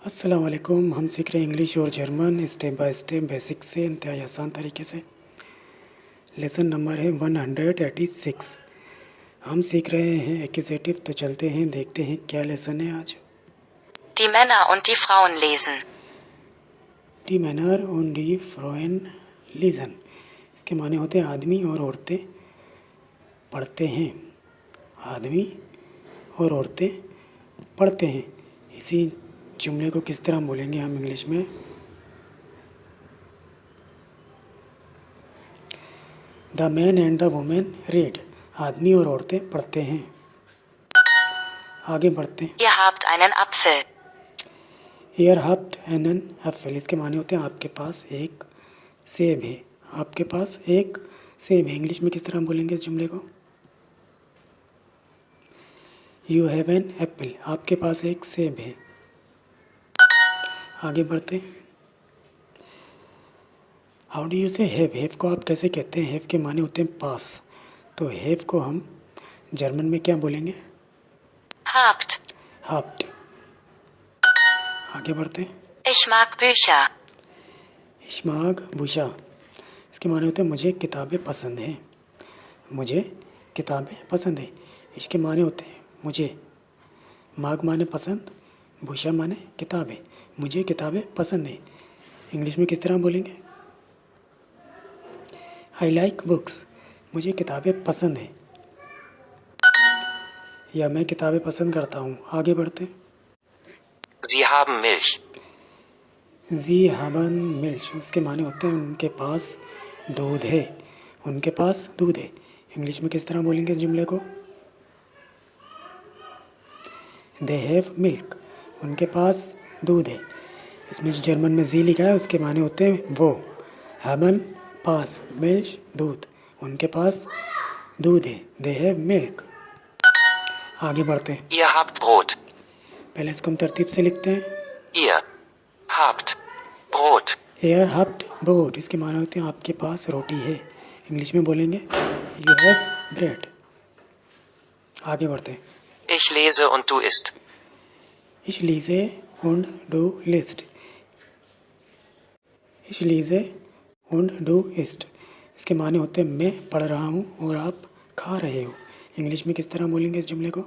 अस्सलाम वालेकुम। हम सीख रहे हैं इंग्लिश और German step by step basic से इंतहाई आसान तरीके से। लेसन नंबर है 186। हम सीख रहे हैं एक्यूजेटिव। तो चलते हैं, देखते हैं क्या लेसन है आज। Die Männer und die Frauen lesen. D manner और डी फ्रोएन लीजन, इसके माने होते हैं आदमी और औरतें पढ़ते हैं। आदमी और औरतें पढ़ते हैं। इसी जुमले को किस तरह बोलेंगे हम इंग्लिश में? The man and the women read, आदमी और औरतें पढ़ते हैं। आगे बढ़ते हैं। Ihr habt einen Apfel. Ihr habt einen Apfel, इसके माने होते हैं आपके पास एक सेब है। आपके पास एक सेब है। इंग्लिश में किस तरह बोलेंगे इस जुमले को? You have an apple, आपके पास एक सेब है। आगे बढ़ते हैं। हाउ डू यू से हैव, हैव को आप कैसे कहते हैं? हैव के माने होते हैं पास, तो हैव को हम जर्मन में क्या बोलेंगे? Habt. हाप्ट। आगे बढ़ते हैं। Ich mag Bücher. इश्माग बुशा, इसके माने होते हैं मुझे किताबें पसंद हैं। मुझे किताबें पसंद है। इसके माने होते हैं मुझे, माग माने पसंद, भूषा माने किताबें। मुझे किताबें पसंद है। इंग्लिश में किस तरह बोलेंगे? आई लाइक बुक्स, मुझे किताबें पसंद है, या मैं किताबें पसंद करता हूँ। आगे बढ़ते हैं। Sie haben Milch. जी हबन मिल्च, उसके माने होते हैं उनके पास दूध है। उनके पास दूध है। इंग्लिश में किस तरह बोलेंगे इस जुमले को? दे हैव मिल्क, उनके पास दूध है। इसमें जो जर्मन में जी लिखा है उसके माने होते हैं वो। हैवन पास, मिल्च दूध, उनके पास दूध है। They have milk. आगे बढ़ते हैं। Ihr habt Brot. पहले इसको हम तरतीब से लिखते हैं। Ihr habt Brot. एयर हफ्ट ब्रेड, इसके माने होते हैं आपके पास रोटी है। इंग्लिश में बोलेंगे यू हैव ब्रेड। आगे बढ़ते हैं। Ich lese und du isst. Ich lese und du liest, Ich lese und du isst, इसके माने होते हैं मैं पढ़ रहा हूँ और आप खा रहे हो। इंग्लिश में किस तरह बोलेंगे इस जुमले को?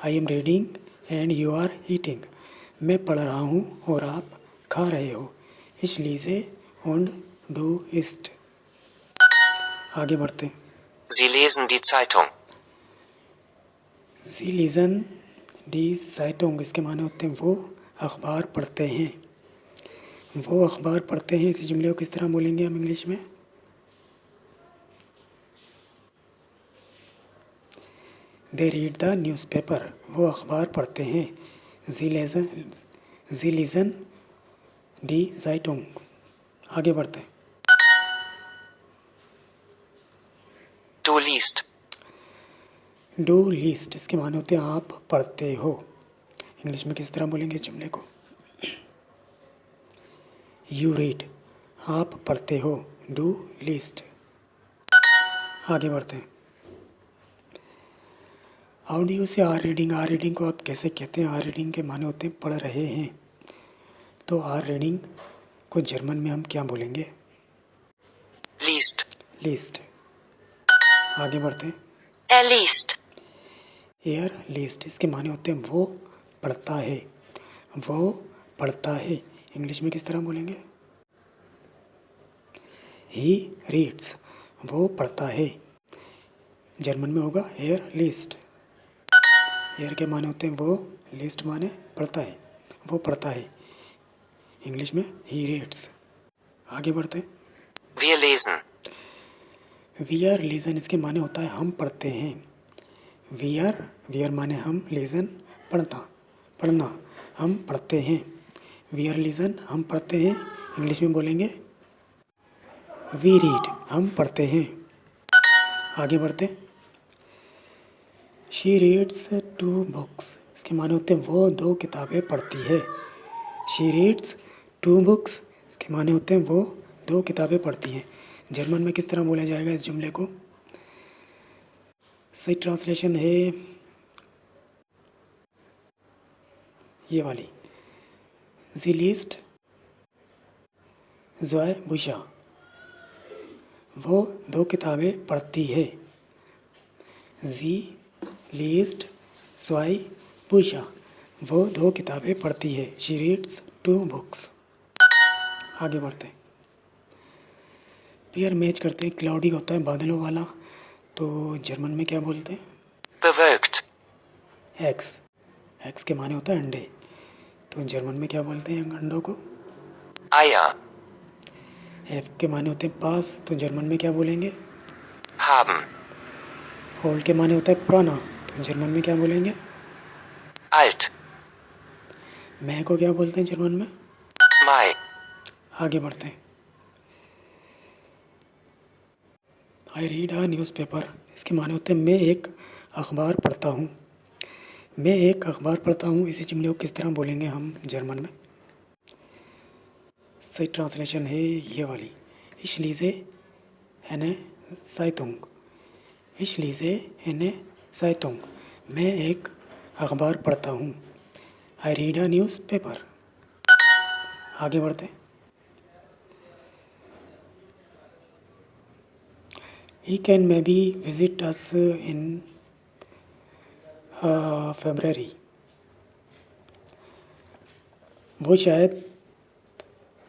I am reading and you are eating, मैं पढ़ रहा हूँ और आप खा रहे हो। Ich lese und du isst। आगे बढ़ते हैं। Sie lesen die Zeitung. Sie lesen die Zeitung, इसके माने होते हैं वो अखबार पढ़ते हैं। वो अखबार पढ़ते हैं, इसी जुमले को किस तरह बोलेंगे हम इंग्लिश में? They read the newspaper, वो अखबार पढ़ते हैं। Sie lesen die Zeitung। आगे बढ़ते हैं। Du liest. डू लीस्ट, इसके माने होते हैं आप पढ़ते हो। इंग्लिश में किस तरह बोलेंगे इस जुमले को? यू रीड, आप पढ़ते हो। Do least. आगे बढ़ते हैं। हाउ डू यू से आर रीडिंग, आर रीडिंग को आप कैसे कहते हैं? आर रीडिंग के माने होते हैं पढ़ रहे हैं। तो आर रीडिंग को जर्मन में हम क्या बोलेंगे? Liest. लीस्ट। आगे बढ़ते हैं। Er liest. एयर लिस्ट, इसके माने होते हैं वो पढ़ता है। वो पढ़ता है। इंग्लिश में किस तरह बोलेंगे? ही रीड्स, वो पढ़ता है। जर्मन में होगा एयर लिस्ट। एयर के माने होते हैं वो, लिस्ट माने पढ़ता है। वो पढ़ता है। इंग्लिश में ही रीड्स। आगे बढ़ते हैं। Wir lesen. वी आर लीजन, इसके माने होता है हम पढ़ते हैं। वी आर माने हम, लीजन पढ़ना, हम पढ़ते हैं। वी आर लीजन, हम पढ़ते हैं। इंग्लिश में बोलेंगे वी रीड, हम पढ़ते हैं। आगे बढ़ते। शी रीड्स 2 बुक्स, इसके माने होते हैं वो 2 किताबें पढ़ती है। शी रीड्स 2 बुक्स, इसके माने होते हैं वो 2 किताबें पढ़ती हैं। जर्मन में किस तरह बोला जाएगा इस जुमले को? सही ट्रांसलेशन है ये वाली। जी लीस्ट ज़ॉय बुशा, वो 2 किताबें पढ़ती है। जी लीस्ट ज़ॉय बुशा, वो 2 किताबें पढ़ती है। She reads 2 books. आगे बढ़ते हैं। पेयर मैच करते हैं। क्लाउडी होता है बादलों वाला, तो जर्मन में क्या बोलते हैं? Bewölkt. एक्स, एक्स के माने होता है अंडे, तो जर्मन में क्या बोलते हैं अंडों को? Eier. एफ के माने होते हैं पास, तो जर्मन में क्या बोलेंगे? Haben. होल्ड के माने होता है पुराना, तो जर्मन में क्या बोलेंगे? Alt. मैं को क्या बोलते हैं जर्मन में? Mai. आगे बढ़ते हैं। आई रीड अ न्यूज़पेपर, इसके माने होते हैं मैं एक अखबार पढ़ता हूँ। मैं एक अखबार पढ़ता हूँ, इसी जुमले को किस तरह बोलेंगे हम जर्मन में? सही ट्रांसलेशन है ये वाली। Ich lese eine Zeitung. Ich lese eine Zeitung. मैं एक अखबार पढ़ता हूँ। I read a newspaper. आगे बढ़ते हैं। He can maybe visit us in February. वो शायद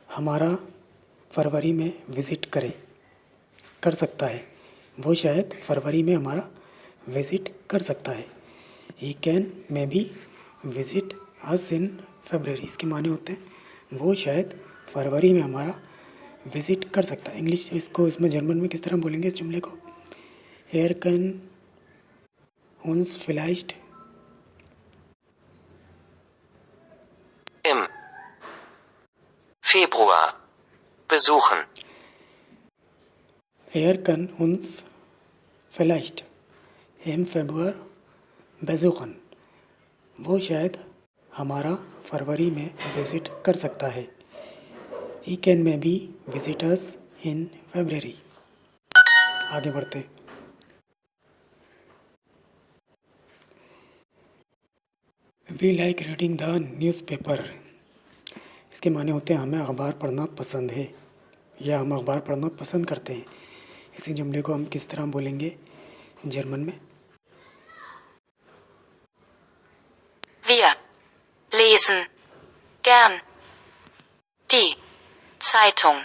हमारा फरवरी में विज़िट कर सकता है। वो शायद फरवरी में हमारा विज़िट कर सकता है। He can maybe visit us in February. इसके माने होते हैं वो शायद फरवरी में हमारा विज़िट कर सकता है। इंग्लिश इसको इसमें जर्मन में किस तरह बोलेंगे इस जुमले को? Er kann uns vielleicht Im Februar besuchen. Er kann uns vielleicht im Februar besuchen. वो शायद हमारा फरवरी में विज़िट कर सकता है। He can maybe visit us in February. आगे बढ़ते हैं। We like reading the newspaper. इसके माने होते हैं हमें अखबार पढ़ना पसंद है या हम अखबार पढ़ना पसंद करते हैं। इसी जुमले को हम किस तरह बोलेंगे जर्मन में? Wir lesen gern die Zeitung.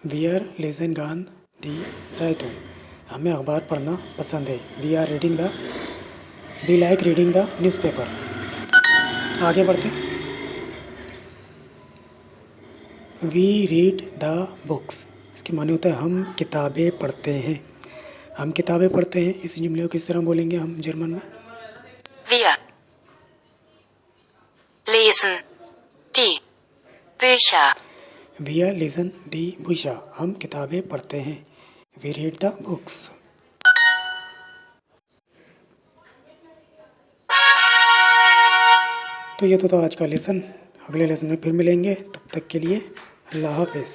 Wir lesen gern die Zeitung. हमें अखबार पढ़ना पसंद है। We like reading the newspaper. आगे बढ़ते हैं। We read the books. इसके माने होता है हम किताबें पढ़ते हैं। हम किताबें पढ़ते हैं, इस जुमले को किस तरह बोलेंगे हम जर्मन में? Wir lesen die Bücher. Wir lesen die Bücher. हम किताबें पढ़ते हैं। We read the books. तो ये तो था आज का लेसन। अगले लेसन में फिर मिलेंगे, तब तक के लिए अल्लाह हाफिज़।